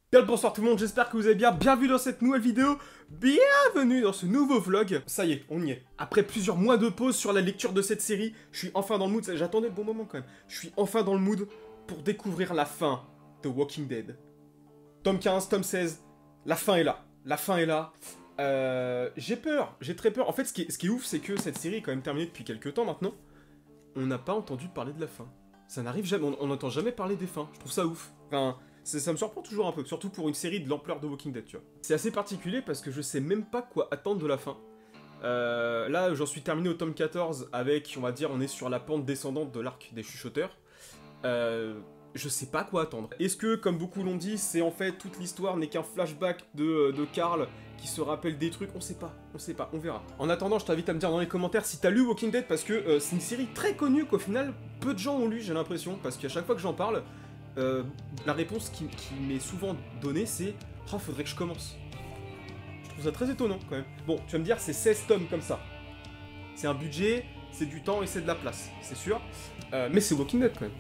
Bien le bonsoir tout le monde, j'espère que vous allez bien, bienvenue dans cette nouvelle vidéo, bienvenue dans ce nouveau vlog. Ça y est, on y est. Après plusieurs mois de pause sur la lecture de cette série, je suis enfin dans le mood, j'attendais le bon moment quand même, je suis enfin dans le mood pour découvrir la fin de Walking Dead. Tome 15, tome 16, la fin est là, j'ai peur, j'ai très peur. En fait, ce qui est ouf, c'est que cette série est quand même terminée depuis quelques temps maintenant. On n'a pas entendu parler de la fin. Ça n'arrive jamais, on n'entend jamais parler des fins, je trouve ça ouf. Enfin... ça me surprend toujours un peu, surtout pour une série de l'ampleur de Walking Dead, tu vois. C'est assez particulier parce que je sais même pas quoi attendre de la fin. Là, j'en suis terminé au tome 14 avec, on va dire, on est sur la pente descendante de l'arc des chuchoteurs. Je sais pas quoi attendre. Est-ce que, comme beaucoup l'ont dit, c'est en fait toute l'histoire n'est qu'un flashback de Carl qui se rappelle des trucs? On sait pas, on verra. En attendant, je t'invite à me dire dans les commentaires si t'as lu Walking Dead parce que c'est une série très connue qu'au final, peu de gens ont lu, j'ai l'impression, parce qu'à chaque fois que j'en parle, la réponse qui m'est souvent donnée, c'est « Oh, faudrait que je commence ». Je trouve ça très étonnant, quand même. Bon, tu vas me dire, c'est 16 tomes comme ça. C'est un budget, c'est du temps et c'est de la place, c'est sûr. Mais c'est Walking Dead, quand même.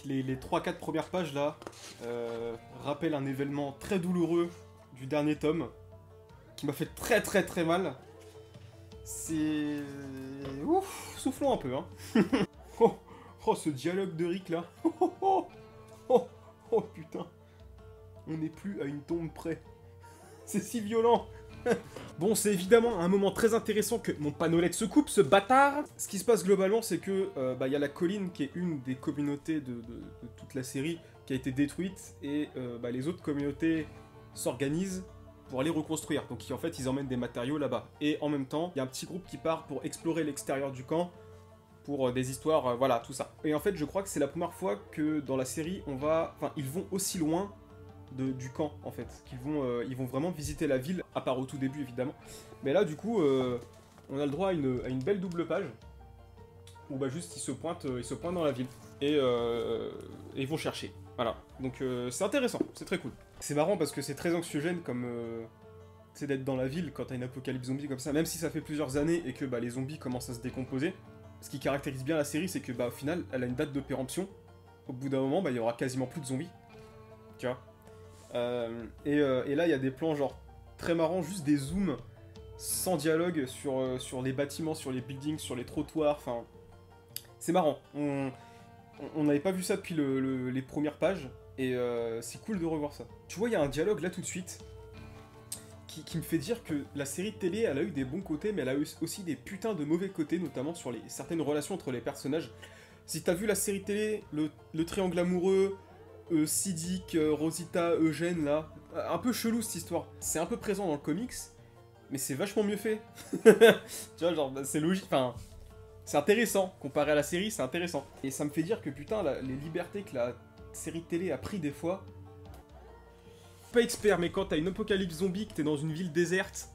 Les 3-4 premières pages, là, rappellent un événement très douloureux du dernier tome, qui m'a fait très mal. C'est... Ouf, soufflons un peu, hein. oh, ce dialogue de Rick, là. Oh, putain. On n'est plus à une tombe près. C'est si violent. Bon, c'est évidemment un moment très intéressant que mon panolette se coupe, ce bâtard. Ce qui se passe globalement, c'est que y a la colline qui est une des communautés de toute la série qui a été détruite, et les autres communautés s'organisent pour aller reconstruire. Donc en fait, ils emmènent des matériaux là-bas. Et en même temps, il y a un petit groupe qui part pour explorer l'extérieur du camp, pour des histoires, voilà, tout ça. Et en fait, je crois que c'est la première fois que dans la série, ils vont aussi loin du camp, en fait. Ils vont vraiment visiter la ville, à part au tout début, évidemment. Mais là, du coup, on a le droit à une belle double page, où juste ils se pointent dans la ville. Et ils vont chercher. Voilà. Donc c'est intéressant, c'est très cool. C'est marrant parce que c'est très anxiogène comme... c'est d'être dans la ville quand t'as une apocalypse zombie comme ça, même si ça fait plusieurs années et que les zombies commencent à se décomposer. Ce qui caractérise bien la série, c'est que au final, elle a une date de péremption. Au bout d'un moment, il y aura quasiment plus de zombies. Tu vois. Et là, il y a des plans genre très marrants, juste des zooms sans dialogue sur les bâtiments, sur les buildings, sur les trottoirs, enfin... C'est marrant. On n'avait pas vu ça depuis les premières pages, et c'est cool de revoir ça. Tu vois, il y a un dialogue là tout de suite qui me fait dire que la série de télé, elle a eu des bons côtés, mais elle a eu aussi des putains de mauvais côtés, notamment sur certaines relations entre les personnages. Si t'as vu la série télé, le triangle amoureux, Siddiq, Rosita, Eugène, là, un peu chelou cette histoire. C'est un peu présent dans le comics, mais c'est vachement mieux fait. Tu vois, genre, c'est logique, enfin... C'est intéressant, comparé à la série, c'est intéressant. Et ça me fait dire que putain, les libertés que la série télé a pris des fois... Pas expert, mais quand t'as une apocalypse zombie, que t'es dans une ville déserte,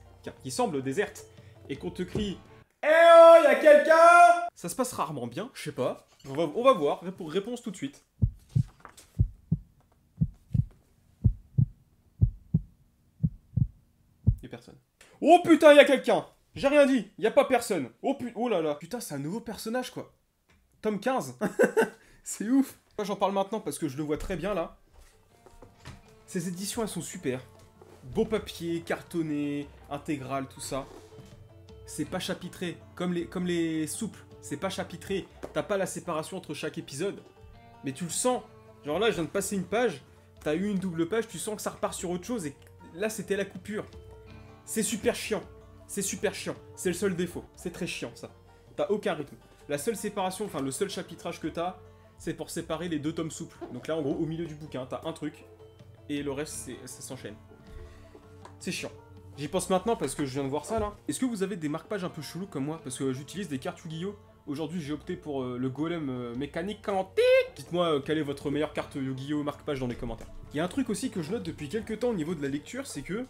qui semble déserte, et qu'on te crie « Eh oh, y'a quelqu'un !» Ça se passe rarement bien, je sais pas. On va voir, réponse tout de suite. Y'a personne. Oh putain, y'a quelqu'un! J'ai rien dit, y a pas personne. Oh là là. Putain, c'est un nouveau personnage, quoi. Tome 15. C'est ouf. Moi, j'en parle maintenant parce que je le vois très bien, là. Ces éditions, elles sont super. Beau papier, cartonné, intégral, tout ça. C'est pas chapitré. Comme les souples. C'est pas chapitré. T'as pas la séparation entre chaque épisode. Mais tu le sens. Genre là, je viens de passer une page. T'as eu une double page, tu sens que ça repart sur autre chose. Et là, c'était la coupure. C'est super chiant. C'est super chiant, c'est le seul défaut, c'est très chiant ça. T'as aucun rythme. La seule séparation, enfin le seul chapitrage que t'as, c'est pour séparer les deux tomes souples. Donc là en gros, au milieu du bouquin, t'as un truc, et le reste, ça s'enchaîne. C'est chiant. J'y pense maintenant parce que je viens de voir ça là. Est-ce que vous avez des marque-pages un peu chelous comme moi? Parce que j'utilise des cartes Yu-Gi-Oh! Aujourd'hui j'ai opté pour le golem mécanique quantique. Dites-moi quelle est votre meilleure carte Yu-Gi-Oh! Marque-page dans les commentaires. Il y a un truc aussi que je note depuis quelques temps au niveau de la lecture, c'est que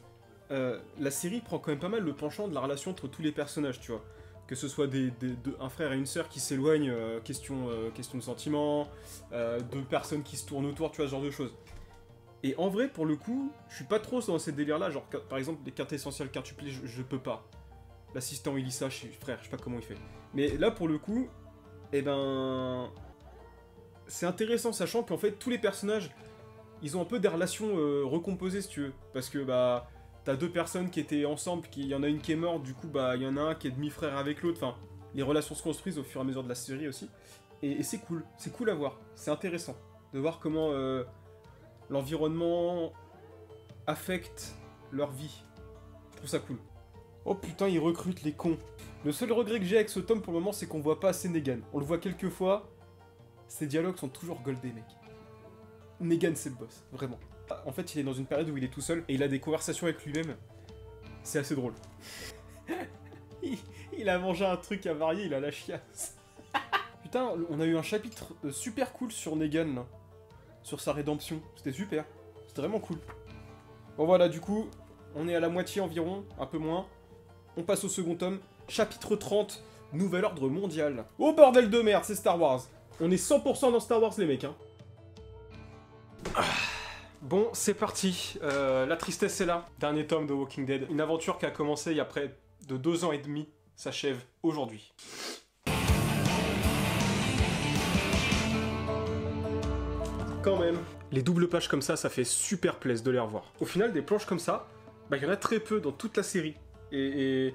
la série prend quand même pas mal le penchant de la relation entre tous les personnages, tu vois. Que ce soit un frère et une sœur qui s'éloignent, question de sentiments, deux personnes qui se tournent autour, tu vois, ce genre de choses. Et en vrai, pour le coup, je suis pas trop dans ces délires-là, genre, par exemple, les cartes essentielles, cartes supplées, je peux pas. L'assistant Elissa, frère, je sais pas comment il fait. Mais là, pour le coup, eh ben... c'est intéressant, sachant qu'en fait, tous les personnages, ils ont un peu des relations recomposées, si tu veux. Parce que, bah, t'as deux personnes qui étaient ensemble, il y en a une qui est morte, du coup, bah, il y en a un qui est demi-frère avec l'autre. Enfin, les relations se construisent au fur et à mesure de la série aussi. Et c'est cool à voir. C'est intéressant de voir comment l'environnement affecte leur vie. Je trouve ça cool. Oh putain, ils recrutent les cons. Le seul regret que j'ai avec ce tome pour le moment, c'est qu'on voit pas assez Negan. On le voit quelques fois, ses dialogues sont toujours goldés, mec. Negan, c'est le boss, vraiment. En fait, il est dans une période où il est tout seul et il a des conversations avec lui-même. C'est assez drôle. il a mangé un truc avarié, il a la chiasse. Putain, on a eu un chapitre super cool sur Negan, là. Sur sa rédemption. C'était super. C'était vraiment cool. Bon voilà, du coup, on est à la moitié environ, un peu moins. On passe au second tome. Chapitre 30, Nouvel Ordre Mondial. Oh bordel de merde, c'est Star Wars. On est 100% dans Star Wars, les mecs, hein. Bon, c'est parti. La tristesse est là. Dernier tome de Walking Dead. Une aventure qui a commencé il y a près de 2 ans et demi s'achève aujourd'hui. Quand même. Les doubles pages comme ça fait super plaisir de les revoir. Au final, des planches comme ça, bah il y en a très peu dans toute la série. Et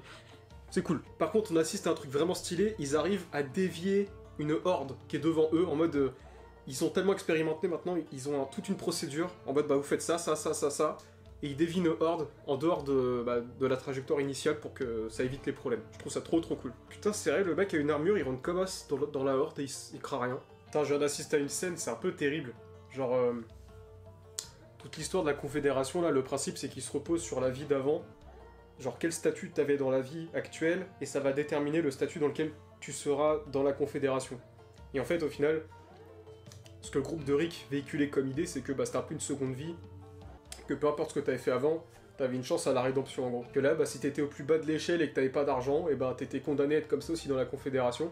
c'est cool. Par contre, on assiste à un truc vraiment stylé. Ils arrivent à dévier une horde qui est devant eux en mode... ils sont tellement expérimentés maintenant, ils ont toute une procédure en mode bah vous faites ça, et ils dévient une horde en dehors de la trajectoire initiale pour que ça évite les problèmes. Je trouve ça trop cool. Putain, c'est vrai, le mec a une armure, il rentre comme as dans la horde et il craint rien. Putain, je viens d'assister à une scène, c'est un peu terrible. Genre, toute l'histoire de la Confédération, là, le principe c'est qu'il se repose sur la vie d'avant. Genre, quel statut t'avais dans la vie actuelle, et ça va déterminer le statut dans lequel tu seras dans la Confédération. Et en fait, au final, ce que le groupe de Rick véhiculait comme idée, c'est que bah, c'était un peu une seconde vie, que peu importe ce que t'avais fait avant, t'avais une chance à la rédemption en gros. Que là, bah, si t'étais au plus bas de l'échelle et que t'avais pas d'argent, et bah t'étais condamné à être comme ça aussi dans la Confédération.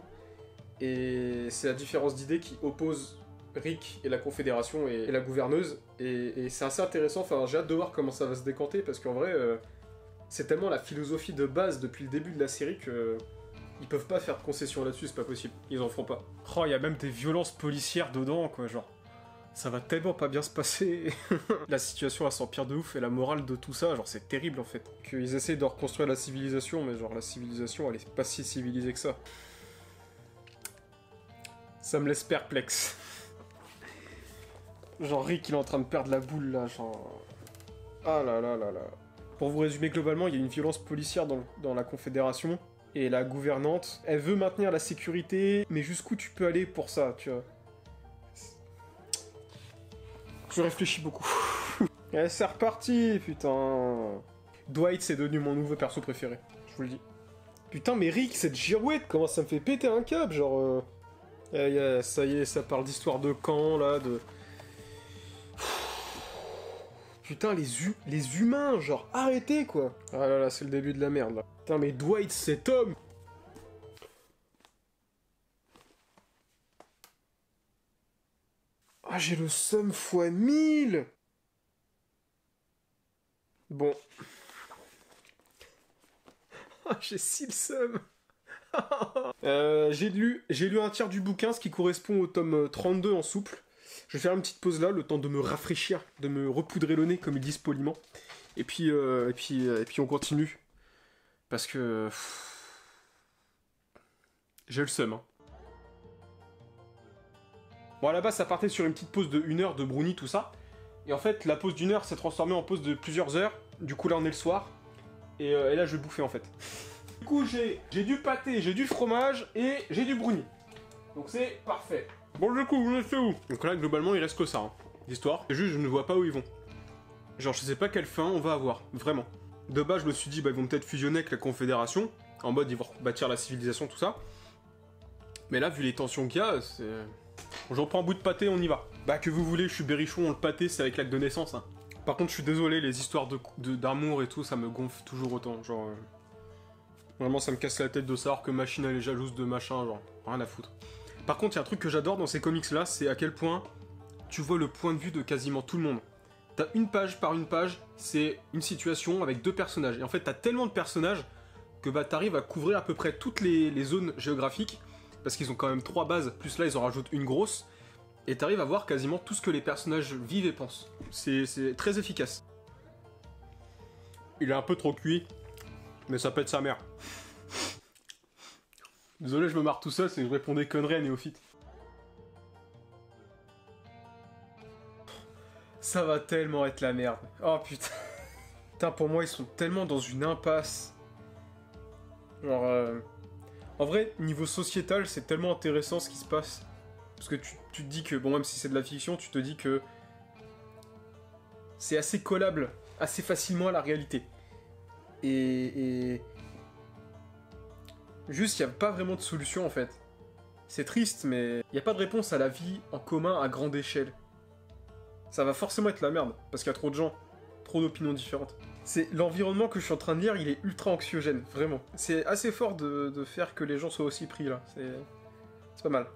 Et c'est la différence d'idées qui oppose Rick et la Confédération et la gouverneuse, et c'est assez intéressant, enfin j'ai hâte de voir comment ça va se décanter, parce qu'en vrai, c'est tellement la philosophie de base depuis le début de la série que... ils peuvent pas faire de concessions là-dessus, c'est pas possible. Ils en feront pas. Oh, il y a même des violences policières dedans, quoi, genre... ça va tellement pas bien se passer. La situation, elle s'empire de ouf, et la morale de tout ça, genre, c'est terrible, en fait. Qu'ils essayent de reconstruire la civilisation, mais genre, la civilisation, elle est pas si civilisée que ça. Ça me laisse perplexe. Genre, Rick, il est en train de perdre la boule, là, genre... ah là là là là. Pour vous résumer globalement, il y a une violence policière dans la Confédération, et la gouvernante, elle veut maintenir la sécurité, mais jusqu'où tu peux aller pour ça, tu vois. Je réfléchis beaucoup. Et c'est reparti, putain. Dwight, c'est devenu mon nouveau perso préféré, je vous le dis. Putain, mais Rick, cette girouette, comment ça me fait péter un câble, genre... ça y est, ça parle d'histoire de camp, là, de... Putain, les humains, genre, arrêtez, quoi. Ah là là, c'est le début de la merde, là. Putain, mais Dwight, cet homme... ah, j'ai le seum fois 1000. Bon. Ah, j'ai si le seum. J'ai lu un tiers du bouquin, ce qui correspond au tome 32 en souple. Je vais faire une petite pause là, le temps de me rafraîchir, de me repoudrer le nez, comme ils disent poliment. Et puis on continue. Parce que... j'ai le seum, hein. Bon, à la base, ça partait sur une petite pause de 1 heure de brownie, tout ça. Et en fait, la pause d'1 heure s'est transformée en pause de plusieurs heures. Du coup, là, on est le soir. Et là, je vais bouffer, en fait. Du coup, j'ai du pâté, j'ai du fromage et j'ai du brownie. Donc c'est parfait. Bon, du coup, vous êtes où? Donc là, globalement, il reste que ça, hein, l'histoire. C'est juste, je ne vois pas où ils vont. Genre, je sais pas quelle fin on va avoir, vraiment. De base, je me suis dit, bah, ils vont peut-être fusionner avec la Confédération. En mode, ils vont bâtir la civilisation, tout ça. Mais là, vu les tensions qu'il y a, c'est... j'en prends un bout de pâté, on y va. Bah, que vous voulez, je suis berrichon, le pâté, c'est avec l'acte de naissance, hein. Par contre, je suis désolé, les histoires d'amour et tout, ça me gonfle toujours autant, genre... vraiment, ça me casse la tête de savoir que Machine, elle est jalouse de machin, genre, rien à foutre. Par contre, il y a un truc que j'adore dans ces comics-là, c'est à quel point tu vois le point de vue de quasiment tout le monde. T'as une page par une page, c'est une situation avec 2 personnages. Et en fait, t'as tellement de personnages que bah t'arrives à couvrir à peu près toutes les zones géographiques, parce qu'ils ont quand même 3 bases, plus là ils en rajoutent une grosse, et t'arrives à voir quasiment tout ce que les personnages vivent et pensent. C'est très efficace. Il est un peu trop cuit, mais ça pète sa mère. Désolé, je me marre tout seul, c'est que je réponds des conneries à Néophyte. Ça va tellement être la merde. Oh putain. Putain, pour moi, ils sont tellement dans une impasse. Genre... En vrai, niveau sociétal, c'est tellement intéressant ce qui se passe. Parce que tu te dis que, bon, même si c'est de la fiction, tu te dis que... c'est assez collable, assez facilement à la réalité. Et... Juste, il n'y a pas vraiment de solution, en fait. C'est triste, mais il n'y a pas de réponse à la vie en commun à grande échelle. Ça va forcément être la merde, parce qu'il y a trop de gens, trop d'opinions différentes. C'est l'environnement que je suis en train de lire, il est ultra anxiogène, vraiment. C'est assez fort de faire que les gens soient aussi pris, là. C'est pas mal.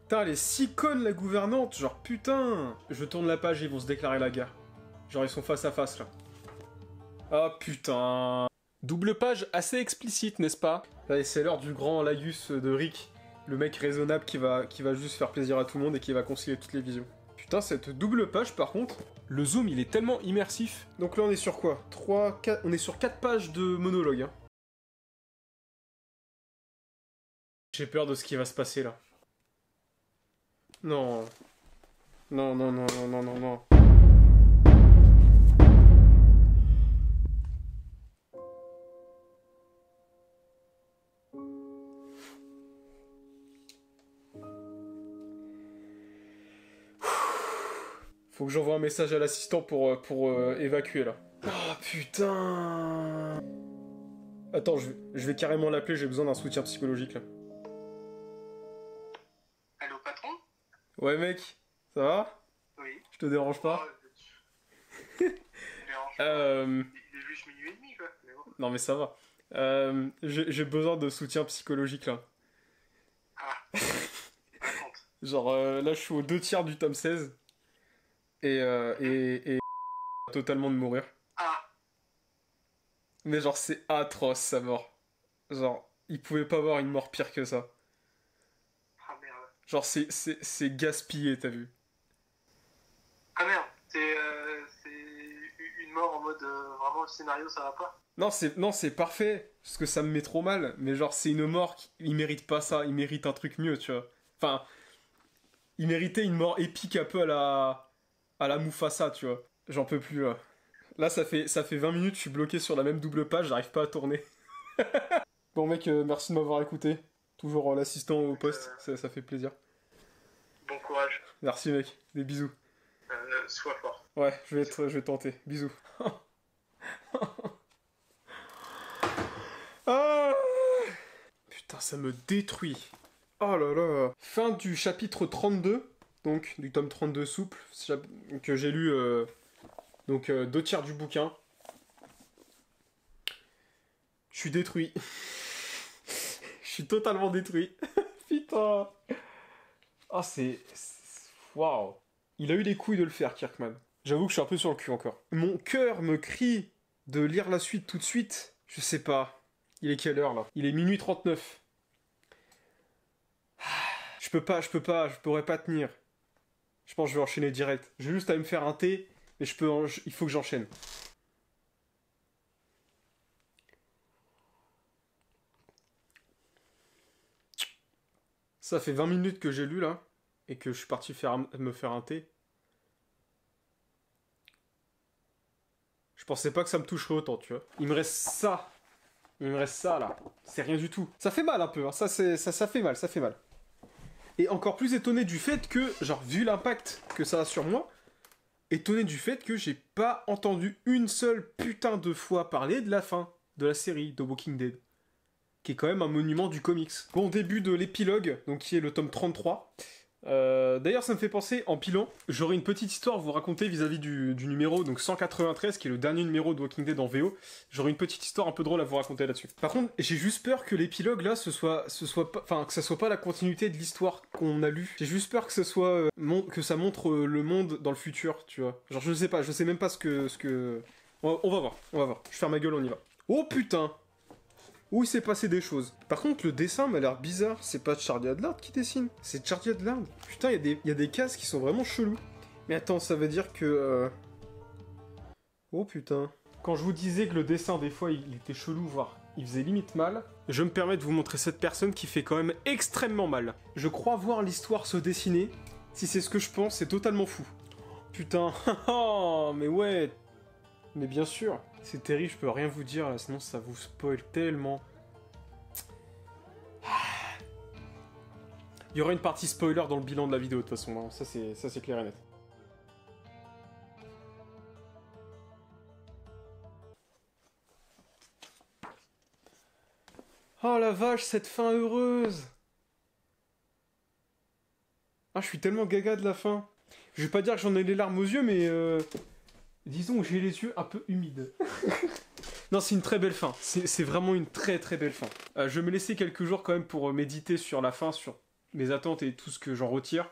Putain, les 6 connes, la gouvernante, genre putain. Je tourne la page et ils vont se déclarer la guerre. Genre ils sont face à face, là. Ah putain. Double page assez explicite, n'est-ce pas? Allez, c'est l'heure du grand Lagus de Rick, le mec raisonnable qui va juste faire plaisir à tout le monde et qui va concilier toutes les visions. Putain, cette double page, par contre, le zoom, il est tellement immersif. Donc là, on est sur quoi? 3, 4... On est sur 4 pages de monologue. Hein. J'ai peur de ce qui va se passer, là. Non. Non, non, non, non, non, non, non. Faut que j'envoie un message à l'assistant pour évacuer, là. Ah, putain. Attends, je vais carrément l'appeler, j'ai besoin d'un soutien psychologique, là. Allô, patron? Ouais, mec, ça va? Oui. Je te dérange pas? Ça me dérange pas. Il est juste minuit et demi, quoi. Mais bon. Non, mais ça va. J'ai besoin de soutien psychologique, là. Ah. Raconte. Genre, là, je suis aux 2 tiers du tome 16. Et totalement de mourir. Ah. Mais genre, c'est atroce, sa mort. Genre, il pouvait pas avoir une mort pire que ça. Ah merde. Genre, c'est gaspillé, t'as vu? Ah merde. C'est une mort en mode vraiment le scénario ça va pas. Non, c'est parfait, parce que ça me met trop mal. Mais genre, c'est une mort il mérite pas ça, il mérite un truc mieux, tu vois. Enfin, il méritait une mort épique un peu à la Mufasa, tu vois. J'en peux plus, là. Là, ça fait 20 minutes, je suis bloqué sur la même double page, j'arrive pas à tourner. Bon, mec, merci de m'avoir écouté. Toujours l'assistant au poste, ça fait plaisir. Bon courage. Merci, mec. Des bisous. Sois fort. Ouais, je vais tenter. Bisous. Ah putain, ça me détruit. Oh là là. Fin du chapitre 32, donc du tome 32 souple, que j'ai lu donc 2 tiers du bouquin. Je suis détruit. Je suis totalement détruit. Putain. Ah, c'est... Waouh. Il a eu les couilles de le faire, Kirkman. J'avoue que je suis un peu sur le cul encore. Mon cœur me crie de lire la suite tout de suite. Je sais pas. Il est quelle heure, là? Il est minuit 39. Je pourrais pas tenir. Je pense que je vais enchaîner direct. J'ai juste à me faire un thé, mais il faut que j'enchaîne. Ça fait 20 minutes que j'ai lu, là, et que je suis parti me faire un thé. Je pensais pas que ça me toucherait autant, tu vois. Il me reste ça. Il me reste ça, là. C'est rien du tout. Ça fait mal un peu, hein. Ça fait mal, ça fait mal. Et encore plus étonné du fait que, genre, vu l'impact que ça a sur moi, étonné du fait que j'ai pas entendu une seule putain de fois parler de la fin de la série de Walking Dead, qui est quand même un monument du comics. Bon, début de l'épilogue, donc qui est le tome 33. D'ailleurs, ça me fait penser, en pilant, j'aurai une petite histoire à vous raconter vis-à-vis du numéro donc 193, qui est le dernier numéro de Walking Dead en VO. J'aurai une petite histoire un peu drôle à vous raconter là-dessus. Par contre, j'ai juste peur que l'épilogue là, que ça soit pas la continuité de l'histoire qu'on a lue. J'ai juste peur que ce soit que ça montre le monde dans le futur, tu vois. Genre, je sais même pas ce que. On va voir. Je ferme ma gueule, on y va. Oh putain. où il s'est passé des choses. Par contre, le dessin m'a l'air bizarre. C'est pas Charlie Adlard qui dessine, c'est Charlie Adlard. Putain, il y a des cases qui sont vraiment chelous. Mais attends, ça veut dire que... Oh putain. Quand je vous disais que le dessin, des fois, il était chelou, voire il faisait limite mal, je me permets de vous montrer cette personne qui fait quand même extrêmement mal. Je crois voir l'histoire se dessiner. Si c'est ce que je pense, c'est totalement fou. Putain, mais ouais. Mais bien sûr. C'est terrible, je peux rien vous dire, là, sinon ça vous spoil tellement. Il y aura une partie spoiler dans le bilan de la vidéo, de toute façon, hein. Ça c'est clair et net. Oh la vache, cette fin heureuse! Ah, je suis tellement gaga de la fin. Je vais pas dire que j'en ai les larmes aux yeux, mais disons que j'ai les yeux un peu humides. Non, c'est une très belle fin. C'est vraiment une très très belle fin. Je vais me laisser quelques jours quand même pour méditer sur la fin, sur mes attentes et tout ce que j'en retire,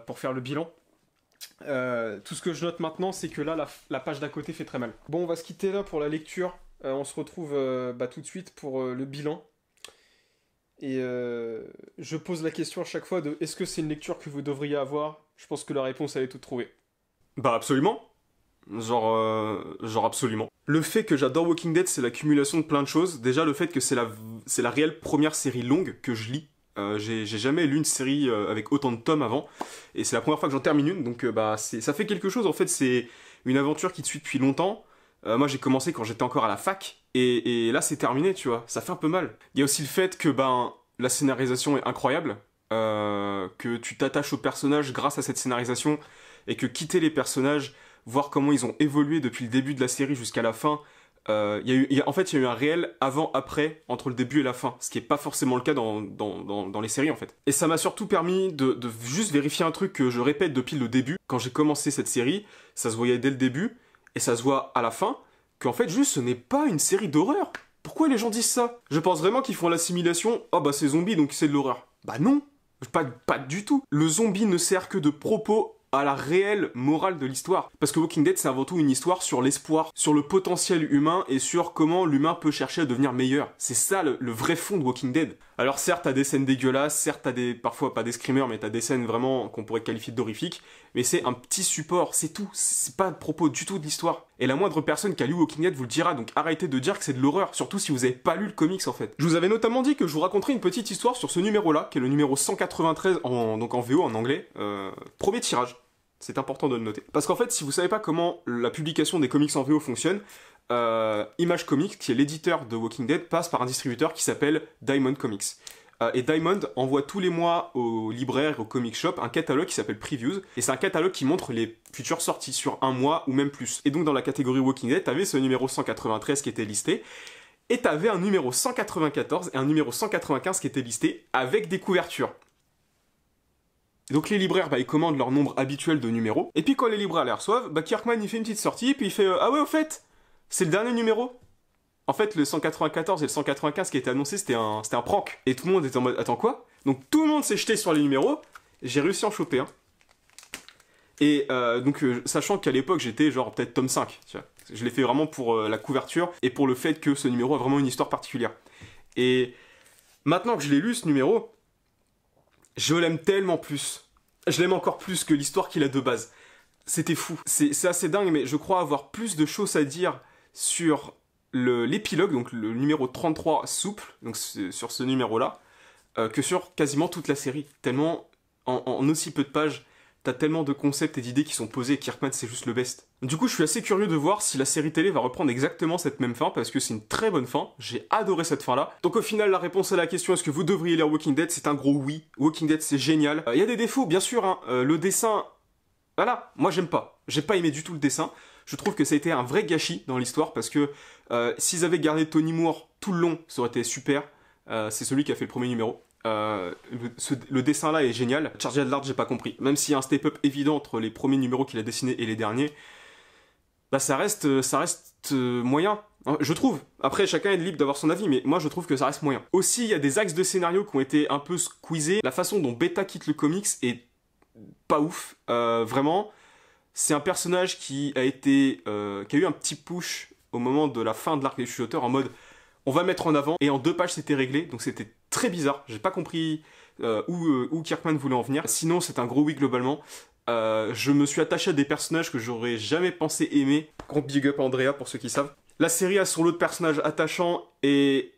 pour faire le bilan. Tout ce que je note maintenant, c'est que là, la page d'à côté fait très mal. Bon, on va se quitter là pour la lecture. On se retrouve tout de suite pour le bilan. Et je pose la question à chaque fois de est-ce que c'est une lecture que vous devriez avoir? Je pense que la réponse elle est toute trouvée. Bah absolument. Genre absolument. Le fait que j'adore Walking Dead, c'est l'accumulation de plein de choses. Déjà le fait que c'est la réelle première série longue que je lis. J'ai jamais lu une série avec autant de tomes avant, et c'est la première fois que j'en termine une, donc ça fait quelque chose. En fait, c'est une aventure qui te suit depuis longtemps. Moi j'ai commencé quand j'étais encore à la fac, et là c'est terminé, tu vois, ça fait un peu mal. Il y a aussi le fait que la scénarisation est incroyable, que tu t'attaches aux personnages grâce à cette scénarisation, et que quitter les personnages, voir comment ils ont évolué depuis le début de la série jusqu'à la fin, en fait il y a eu un réel avant-après entre le début et la fin, ce qui est pas forcément le cas dans les séries en fait. Et ça m'a surtout permis de juste vérifier un truc que je répète depuis le début. Quand j'ai commencé cette série, ça se voyait dès le début, et ça se voit à la fin, qu'en fait juste ce n'est pas une série d'horreur. Pourquoi les gens disent ça? Je pense vraiment qu'ils font l'assimilation, oh bah c'est zombie donc c'est de l'horreur. Bah non, pas du tout. Le zombie ne sert que de propos à la réelle morale de l'histoire. Parce que Walking Dead, c'est avant tout une histoire sur l'espoir, sur le potentiel humain et sur comment l'humain peut chercher à devenir meilleur. C'est ça le vrai fond de Walking Dead. Alors certes, t'as des scènes dégueulasses, certes t'as parfois pas des screamers, mais t'as des scènes vraiment qu'on pourrait qualifier d'horrifiques, mais c'est un petit support, c'est tout. C'est pas le propos du tout de l'histoire. Et la moindre personne qui a lu Walking Dead vous le dira, donc arrêtez de dire que c'est de l'horreur, surtout si vous avez pas lu le comics en fait. Je vous avais notamment dit que je vous raconterais une petite histoire sur ce numéro-là, qui est le numéro 193, donc en VO, en anglais, premier tirage. C'est important de le noter. Parce qu'en fait, si vous savez pas comment la publication des comics en VO fonctionne, Image Comics, qui est l'éditeur de Walking Dead, passe par un distributeur qui s'appelle Diamond Comics. Et Diamond envoie tous les mois aux libraires et aux comic shops un catalogue qui s'appelle Previews, et c'est un catalogue qui montre les futures sorties sur un mois ou même plus. Et donc dans la catégorie Walking Dead, t'avais ce numéro 193 qui était listé, et t'avais un numéro 194 et un numéro 195 qui étaient listés avec des couvertures. Donc les libraires, ils commandent leur nombre habituel de numéros, et puis quand les libraires les reçoivent, Kirkman il fait une petite sortie, puis il fait ah ouais au fait, c'est le dernier numéro. En fait le 194 et le 195 qui étaient annoncés c'était un prank, et tout le monde était en mode attends quoi? Donc tout le monde s'est jeté sur les numéros, j'ai réussi à en choper un. Et sachant qu'à l'époque j'étais genre peut-être tome 5, tu vois. Je l'ai fait vraiment pour la couverture, et pour le fait que ce numéro a vraiment une histoire particulière. Et maintenant que je l'ai lu ce numéro, je l'aime tellement plus. Je l'aime encore plus que l'histoire qu'il a de base. C'était fou. C'est assez dingue, mais je crois avoir plus de choses à dire sur l'épilogue, donc le numéro 33 souple, donc sur ce numéro-là, que sur quasiment toute la série. Tellement, en aussi peu de pages, t'as tellement de concepts et d'idées qui sont posés, et Kirkman c'est juste le best. Du coup, je suis assez curieux de voir si la série télé va reprendre exactement cette même fin, parce que c'est une très bonne fin, j'ai adoré cette fin-là. Donc au final, la réponse à la question est-ce que vous devriez lire Walking Dead, c'est un gros oui. Walking Dead c'est génial. Il y a des défauts, bien sûr, hein. Le dessin, voilà, moi j'aime pas. J'ai pas aimé du tout le dessin. Je trouve que ça a été un vrai gâchis dans l'histoire, parce que s'ils avaient gardé Tony Moore tout le long, ça aurait été super. C'est celui qui a fait le premier numéro. Le dessin là est génial. Charlie Adlard j'ai pas compris. Même s'il y a un step-up évident entre les premiers numéros qu'il a dessinés et les derniers, ça reste moyen, je trouve. Après chacun est libre d'avoir son avis, mais moi je trouve que ça reste moyen. Aussi il y a des axes de scénario qui ont été un peu squeezés. La façon dont Beta quitte le comics est pas ouf. Vraiment, c'est un personnage qui a eu un petit push au moment de la fin de l'arc des chuchoteurs en mode on va mettre en avant, et en 2 pages c'était réglé, donc c'était très bizarre, j'ai pas compris où Kirkman voulait en venir. Sinon c'est un gros oui globalement. Je me suis attaché à des personnages que j'aurais jamais pensé aimer. Grand big up à Andrea pour ceux qui savent. La série a son lot de personnages attachants et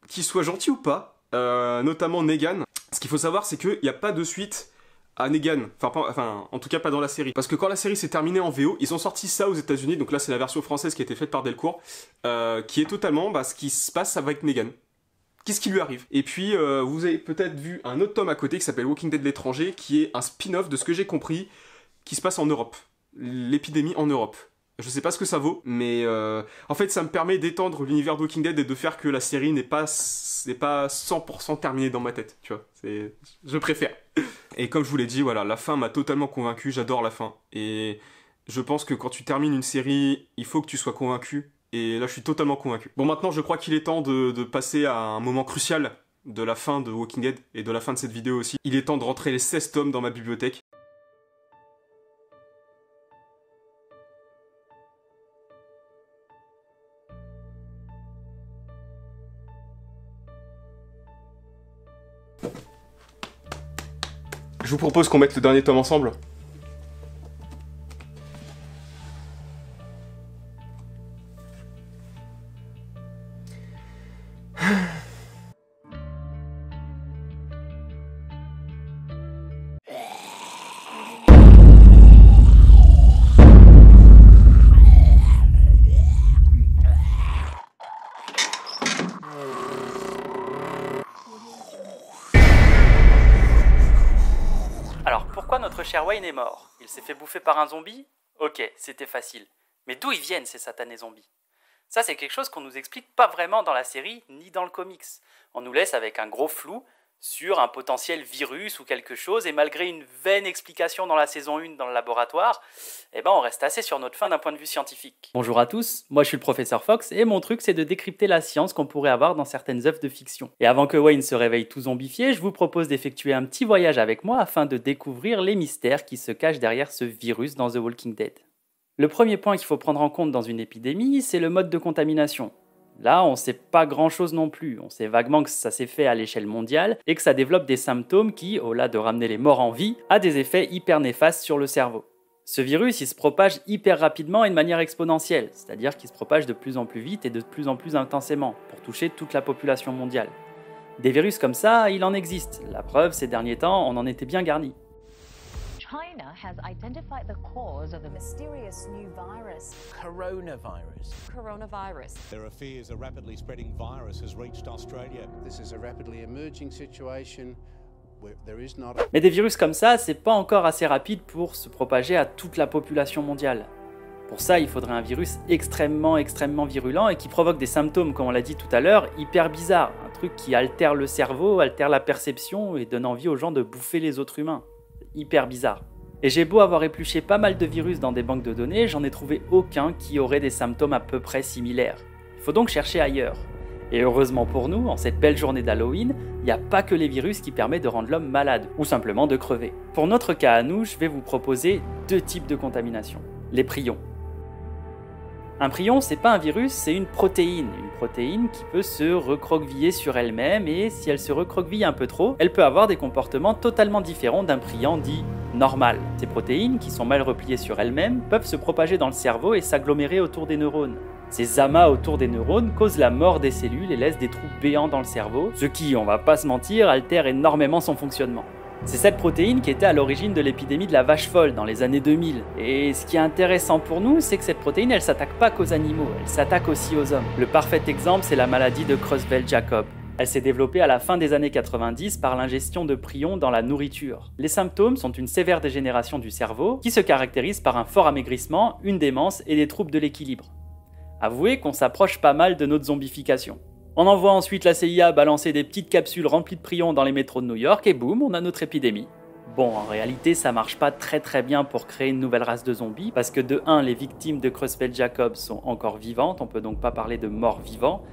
qu'ils soient gentils ou pas, notamment Negan. Ce qu'il faut savoir c'est qu'il n'y a pas de suite à Negan, enfin en tout cas pas dans la série. Parce que quand la série s'est terminée en VO, ils ont sorti ça aux États-Unis, donc là c'est la version française qui a été faite par Delcourt, qui est totalement ce qui se passe avec Negan. Qu'est-ce qui lui arrive? Et puis vous avez peut-être vu un autre tome à côté qui s'appelle Walking Dead l'étranger, qui est un spin-off de ce que j'ai compris, qui se passe en Europe. L'épidémie en Europe. Je sais pas ce que ça vaut, mais en fait ça me permet d'étendre l'univers de Walking Dead et de faire que la série n'est pas 100% terminée dans ma tête, tu vois. Je préfère. Et comme je vous l'ai dit, voilà, la fin m'a totalement convaincu, j'adore la fin. Et je pense que quand tu termines une série, il faut que tu sois convaincu. Et là, je suis totalement convaincu. Bon, maintenant, je crois qu'il est temps de passer à un moment crucial de la fin de Walking Dead et de la fin de cette vidéo aussi. Il est temps de rentrer les 16 tomes dans ma bibliothèque. Je vous propose qu'on mette le dernier tome ensemble. Alors, pourquoi notre cher Wayne est mort? Il s'est fait bouffer par un zombie? Ok, c'était facile. Mais d'où ils viennent ces satanés zombies? Ça, c'est quelque chose qu'on nous explique pas vraiment dans la série, ni dans le comics. On nous laisse avec un gros flou sur un potentiel virus ou quelque chose, et malgré une vaine explication dans la saison 1 dans le laboratoire, on reste assez sur notre fin d'un point de vue scientifique. Bonjour à tous, moi je suis le professeur Fox, et mon truc c'est de décrypter la science qu'on pourrait avoir dans certaines œuvres de fiction. Et avant que Wayne se réveille tout zombifié, je vous propose d'effectuer un petit voyage avec moi afin de découvrir les mystères qui se cachent derrière ce virus dans The Walking Dead. Le premier point qu'il faut prendre en compte dans une épidémie, c'est le mode de contamination. Là, on sait pas grand-chose non plus. On sait vaguement que ça s'est fait à l'échelle mondiale et que ça développe des symptômes qui, au-delà de ramener les morts en vie, a des effets hyper néfastes sur le cerveau. Ce virus, il se propage hyper rapidement et de manière exponentielle, c'est-à-dire qu'il se propage de plus en plus vite et de plus en plus intensément pour toucher toute la population mondiale. Des virus comme ça, il en existe. La preuve, ces derniers temps, on en était bien garni. China has identified the cause of the mysterious new virus. Coronavirus. Coronavirus. There are fears a rapidly spreading virus has reached Australia. This is a rapidly emerging situation where there is not a... Mais des virus comme ça, c'est pas encore assez rapide pour se propager à toute la population mondiale. Pour ça, il faudrait un virus extrêmement virulent et qui provoque des symptômes, comme on l'a dit tout à l'heure, hyper bizarres. Un truc qui altère le cerveau, altère la perception et donne envie aux gens de bouffer les autres humains. Hyper bizarre. Et j'ai beau avoir épluché pas mal de virus dans des banques de données, j'en ai trouvé aucun qui aurait des symptômes à peu près similaires. Il faut donc chercher ailleurs. Et heureusement pour nous, en cette belle journée d'Halloween, il n'y a pas que les virus qui permettent de rendre l'homme malade, ou simplement de crever. Pour notre cas à nous, je vais vous proposer 2 types de contamination. Les prions. Un prion, c'est pas un virus, c'est une protéine qui peut se recroqueviller sur elle-même et si elle se recroqueville un peu trop, elle peut avoir des comportements totalement différents d'un prion dit normal. Ces protéines, qui sont mal repliées sur elles-mêmes, peuvent se propager dans le cerveau et s'agglomérer autour des neurones. Ces amas autour des neurones causent la mort des cellules et laissent des trous béants dans le cerveau, ce qui, on va pas se mentir, altère énormément son fonctionnement. C'est cette protéine qui était à l'origine de l'épidémie de la vache folle dans les années 2000. Et ce qui est intéressant pour nous, c'est que cette protéine, elle s'attaque pas qu'aux animaux, elle s'attaque aussi aux hommes. Le parfait exemple, c'est la maladie de Creutzfeldt-Jakob. Elle s'est développée à la fin des années 90 par l'ingestion de prions dans la nourriture. Les symptômes sont une sévère dégénération du cerveau qui se caractérise par un fort amaigrissement, une démence et des troubles de l'équilibre. Avouez qu'on s'approche pas mal de notre zombification. On envoie ensuite la CIA balancer des petites capsules remplies de prions dans les métros de New York et boum, on a notre épidémie. Bon, en réalité, ça marche pas très bien pour créer une nouvelle race de zombies, parce que de 1, les victimes de Creutzfeldt-Jakob sont encore vivantes, on peut donc pas parler de morts vivants,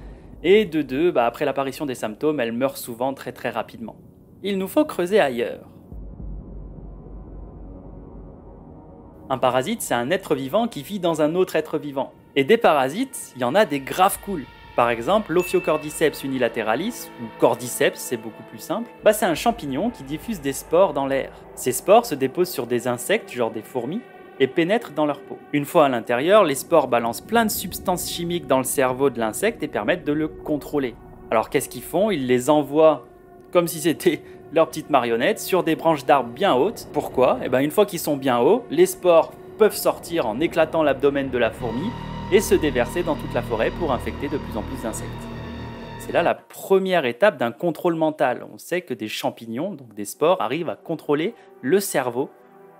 et de 2, après l'apparition des symptômes, elles meurent souvent très rapidement. Il nous faut creuser ailleurs. Un parasite, c'est un être vivant qui vit dans un autre être vivant. Et des parasites, il y en a des graves cool. Par exemple, l'Ophiocordyceps unilateralis, ou Cordyceps, c'est beaucoup plus simple, c'est un champignon qui diffuse des spores dans l'air. Ces spores se déposent sur des insectes, genre des fourmis, et pénètrent dans leur peau. Une fois à l'intérieur, les spores balancent plein de substances chimiques dans le cerveau de l'insecte et permettent de le contrôler. Alors qu'est-ce qu'ils font? Ils les envoient, comme si c'était leurs petites marionnettes, sur des branches d'arbres bien hautes. Pourquoi? Une fois qu'ils sont bien hauts, les spores peuvent sortir en éclatant l'abdomen de la fourmi et se déverser dans toute la forêt pour infecter de plus en plus d'insectes. C'est là la première étape d'un contrôle mental. On sait que des champignons, donc des spores, arrivent à contrôler le cerveau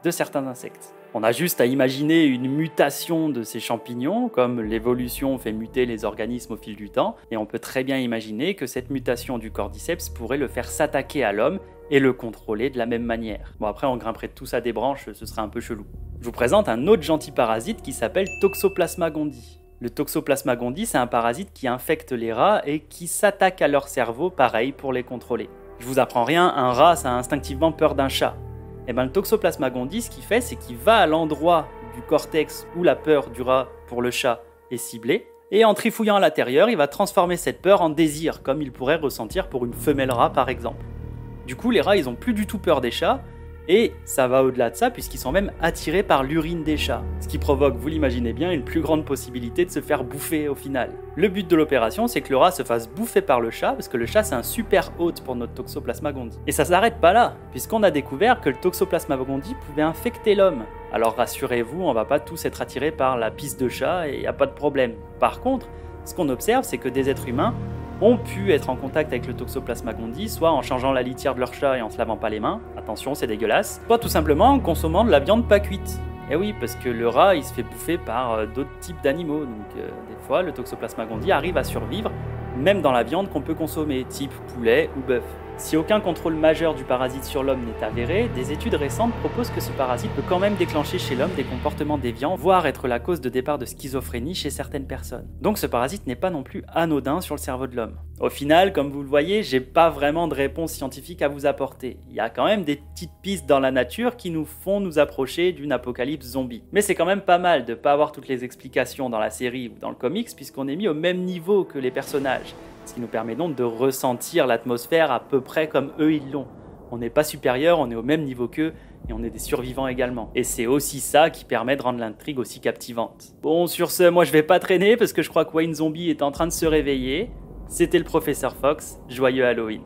de certains insectes. On a juste à imaginer une mutation de ces champignons, comme l'évolution fait muter les organismes au fil du temps, et on peut très bien imaginer que cette mutation du cordyceps pourrait le faire s'attaquer à l'homme et le contrôler de la même manière. Bon, après on grimperait tous à des branches, ce serait un peu chelou. Je vous présente un autre gentil parasite qui s'appelle Toxoplasma gondii. Le Toxoplasma gondii, c'est un parasite qui infecte les rats et qui s'attaque à leur cerveau, pareil, pour les contrôler. Je vous apprends rien, un rat, ça a instinctivement peur d'un chat. Le Toxoplasma gondii, ce qu'il fait, c'est qu'il va à l'endroit du cortex où la peur du rat pour le chat est ciblée, et en trifouillant à l'intérieur, il va transformer cette peur en désir, comme il pourrait ressentir pour une femelle rat par exemple. Du coup, les rats, ils ont plus du tout peur des chats, et ça va au-delà de ça, puisqu'ils sont même attirés par l'urine des chats. Ce qui provoque, vous l'imaginez bien, une plus grande possibilité de se faire bouffer au final. Le but de l'opération, c'est que le rat se fasse bouffer par le chat, parce que le chat, c'est un super hôte pour notre Toxoplasma gondii. Et ça s'arrête pas là, puisqu'on a découvert que le Toxoplasma gondii pouvait infecter l'homme. Alors rassurez-vous, on va pas tous être attirés par la pisse de chat, et y a pas de problème. Par contre, ce qu'on observe, c'est que des êtres humains ont pu être en contact avec le Toxoplasma gondii, soit en changeant la litière de leur chat et en se lavant pas les mains, attention c'est dégueulasse, soit tout simplement en consommant de la viande pas cuite. Et oui, parce que le rat il se fait bouffer par d'autres types d'animaux, donc des fois le Toxoplasma gondii arrive à survivre même dans la viande qu'on peut consommer, type poulet ou bœuf. Si aucun contrôle majeur du parasite sur l'homme n'est avéré, des études récentes proposent que ce parasite peut quand même déclencher chez l'homme des comportements déviants, voire être la cause de départ de schizophrénie chez certaines personnes. Donc ce parasite n'est pas non plus anodin sur le cerveau de l'homme. Au final, comme vous le voyez, j'ai pas vraiment de réponse scientifique à vous apporter. Il y a quand même des petites pistes dans la nature qui nous font nous approcher d'une apocalypse zombie. Mais c'est quand même pas mal de pas avoir toutes les explications dans la série ou dans le comics, puisqu'on est mis au même niveau que les personnages. Ce qui nous permet donc de ressentir l'atmosphère à peu près comme eux ils l'ont. On n'est pas supérieur, on est au même niveau qu'eux, et on est des survivants également. Et c'est aussi ça qui permet de rendre l'intrigue aussi captivante. Bon, sur ce, moi je vais pas traîner, parce que je crois que Wayne Zombie est en train de se réveiller. C'était le Professeur Fox, joyeux Halloween.